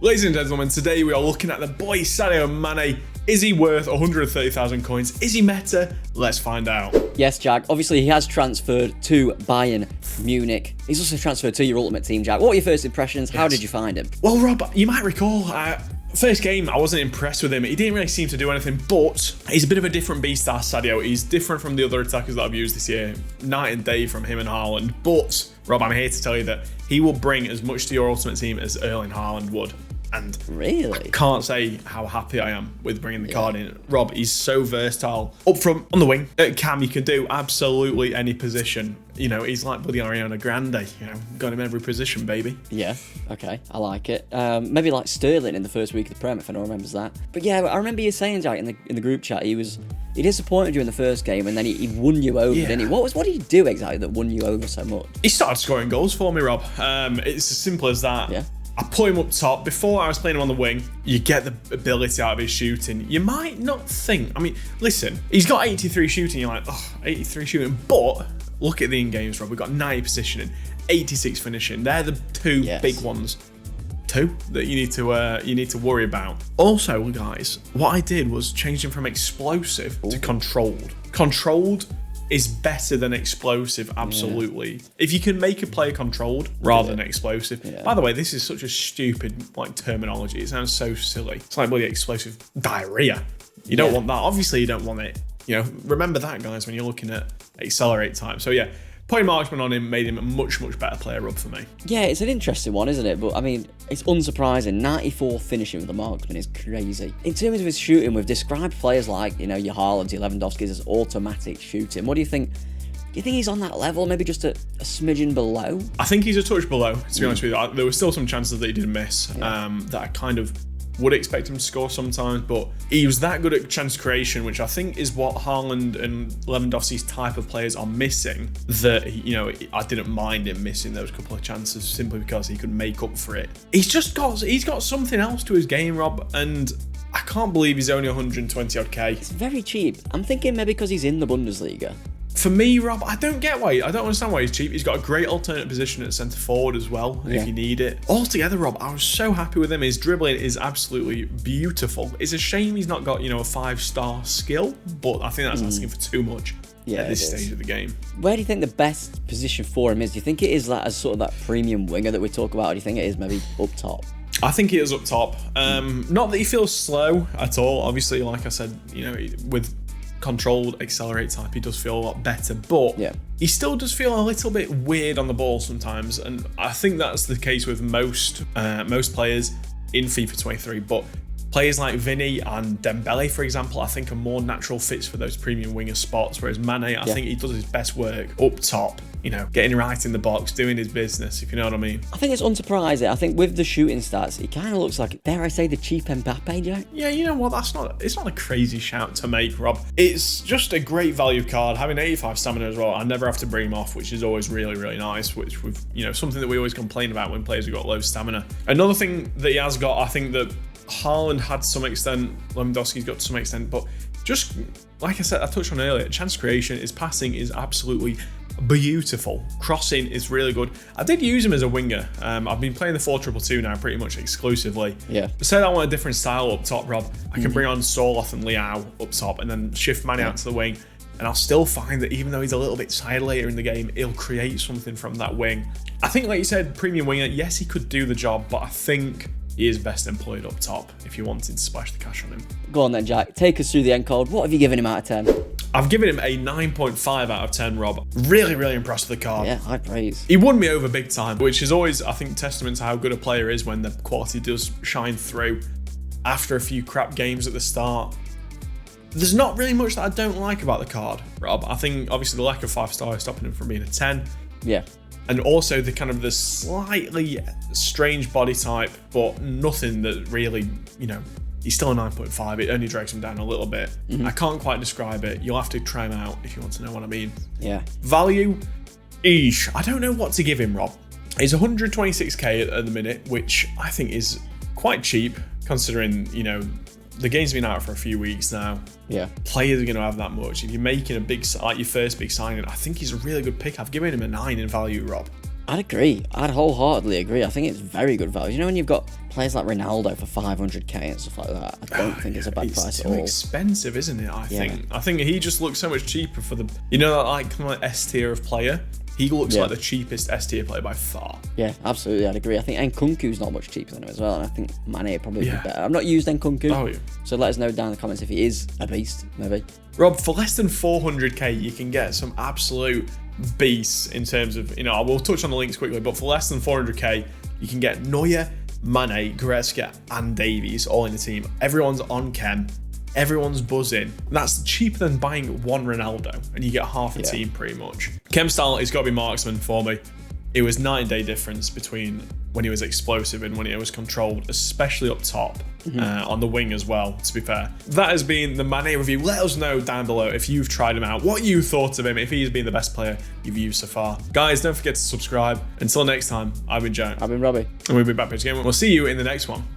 Ladies and gentlemen, today we are looking at the boy Sadio Mane. Is he worth 130,000 coins? Is he meta? Let's find out. Yes, Jack. Obviously, he has transferred to Bayern Munich. He's also transferred to your Ultimate Team, Jack. What were your first impressions? How did you find him? Well, Rob, you might recall, first game, I wasn't impressed with him. He didn't really seem to do anything, but he's a bit of a different beast, our Sadio. He's different from the other attackers that I've used this year. Night and day from him and Haaland. But, Rob, I'm here to tell you that he will bring as much to your Ultimate Team as Erling Haaland would. And really, I can't say how happy I am with bringing the card in. Rob, he's so versatile. Up front, on the wing, at cam, you can do absolutely any position. You know, he's like bloody Ariana Grande. You know, got him in every position, baby. Yeah, okay, I like it. Maybe like Sterling in the first week of the Prem, if anyone remembers that. But yeah, I remember you saying, Jack, in the group chat, he disappointed you in the first game, and then he won you over, didn't he? What did he do exactly that won you over so much? He started scoring goals for me, Rob. It's as simple as that. Yeah. I put him up top. Before I was playing him on the wing, you get the ability out of his shooting. You might not think, I mean, listen, he's got 83 shooting. You're like, oh, 83 shooting. But look at the in-games, Rob. We've got 90 positioning, 86 finishing. They're the two big ones. Two that you need to worry about. Also, guys, what I did was change him from explosive to controlled. Controlled is better than explosive, absolutely. If you can make a player controlled rather than explosive. By the way, this is such a stupid terminology. It sounds so silly. It's like bloody explosive diarrhea. You don't want that. Obviously, you don't want it. You know, remember that, guys, when you're looking at accelerate time. So yeah, putting marksman on him made him a much, much better player, Rob, for me. Yeah, it's an interesting one, isn't it? But I mean, it's unsurprising. 94 finishing with the marksman is crazy. In terms of his shooting, we've described players like, you know, your Haalands, your Lewandowskis as automatic shooting. What do you think? Do you think he's on that level? Maybe just a smidgen below? I think he's a touch below, to be honest with you. There were still some chances that he didn't miss that I kind of would expect him to score sometimes, but he was that good at chance creation, which I think is what Haaland and Lewandowski's type of players are missing, that, you know, I didn't mind him missing those couple of chances simply because he could make up for it. He's got something else to his game, Rob, and I can't believe he's only 120 odd K. It's very cheap. I'm thinking maybe because he's in the Bundesliga. For me, Rob, I don't understand why he's cheap. He's got a great alternate position at centre forward as well, if you need it. Altogether, Rob, I was so happy with him. His dribbling is absolutely beautiful. It's a shame he's not got, you know, a 5-star skill, but I think that's asking for too much at this stage of the game. Where do you think the best position for him is? Do you think it is that as sort of that premium winger that we talk about, or do you think it is maybe up top? I think he is up top. Not that he feels slow at all. Obviously, like I said, you know, with controlled accelerate type, he does feel a lot better, but he still does feel a little bit weird on the ball sometimes, and I think that's the case with most players in FIFA 23. But players like Vinny and Dembele, for example, I think are more natural fits for those premium winger spots, whereas Mane, I think he does his best work up top, you know, getting right in the box, doing his business, if you know what I mean. I think it's unsurprising. I think with the shooting stats, he kind of looks like, dare I say, the cheap Mbappe, Jack? Yeah, you know what? It's not a crazy shout to make, Rob. It's just a great value card. Having 85 stamina as well, I never have to bring him off, which is always really, really nice, which we've, you know, something that we always complain about when players have got low stamina. Another thing that he has got, I think that Haaland had to some extent, Lewandowski's got to some extent, but just like I said, I touched on earlier, chance creation, his passing is absolutely beautiful. Crossing is really good. I did use him as a winger. I've been playing the 4-2-2 now pretty much exclusively. Say I want a different style up top, Rob, I can bring on Soloth and Leao up top and then shift Mane out to the wing, and I'll still find that even though he's a little bit tired later in the game, he'll create something from that wing. I think, like you said, premium winger, yes, he could do the job, but I think he is best employed up top if you wanted to splash the cash on him. Go on then, Jack. Take us through the end card. What have you given him out of 10? I've given him a 9.5 out of 10, Rob. Really, really impressed with the card. Yeah, high praise. He won me over big time, which is always, I think, testament to how good a player is when the quality does shine through after a few crap games at the start. There's not really much that I don't like about the card, Rob. I think, obviously, the lack of 5-star is stopping him from being a 10. Yeah. And also the kind of the slightly strange body type, but nothing that really, you know, he's still a 9.5. It only drags him down a little bit. I can't quite describe it. You'll have to try him out if you want to know what I mean. Yeah. Value, I don't know what to give him, Rob. He's 126k at the minute, which I think is quite cheap considering, you know, the game's been out for a few weeks now. Yeah. Players are going to have that much. If you're making a big, like your first big signing, I think he's a really good pick. I've given him a 9 in value, Rob. I'd agree. I'd wholeheartedly agree. I think it's very good value. You know, when you've got players like Ronaldo for 500k and stuff like that, I don't think it's a bad price at all. It's too expensive, isn't it? I think he just looks so much cheaper for the, you know, like kind of like S tier of player. He looks like the cheapest S tier player by far. Yeah, absolutely, I'd agree. I think Nkunku's not much cheaper than him as well, and I think Mane would probably be better. I've not used Nkunku, so let us know down in the comments if he is a beast, maybe. Rob, for less than 400k, you can get some absolute beasts in terms of, you know, I will touch on the links quickly, but for less than 400k, you can get Neuer, Mane, Goretzka, and Davies all in the team. Everyone's on chem. Everyone's buzzing. That's cheaper than buying one Ronaldo, and you get half a team pretty much. Chem style, it's got to be marksman for me. It was night and day difference between when he was explosive and when he was controlled, especially up top, on the wing as well, to be fair. That has been the Mane review. Let us know down below if you've tried him out, what you thought of him, if he's been the best player you've used so far. Guys, don't forget to subscribe. Until next time, I've been Joe. I've been Robbie. And we'll be back again. We'll see you in the next one.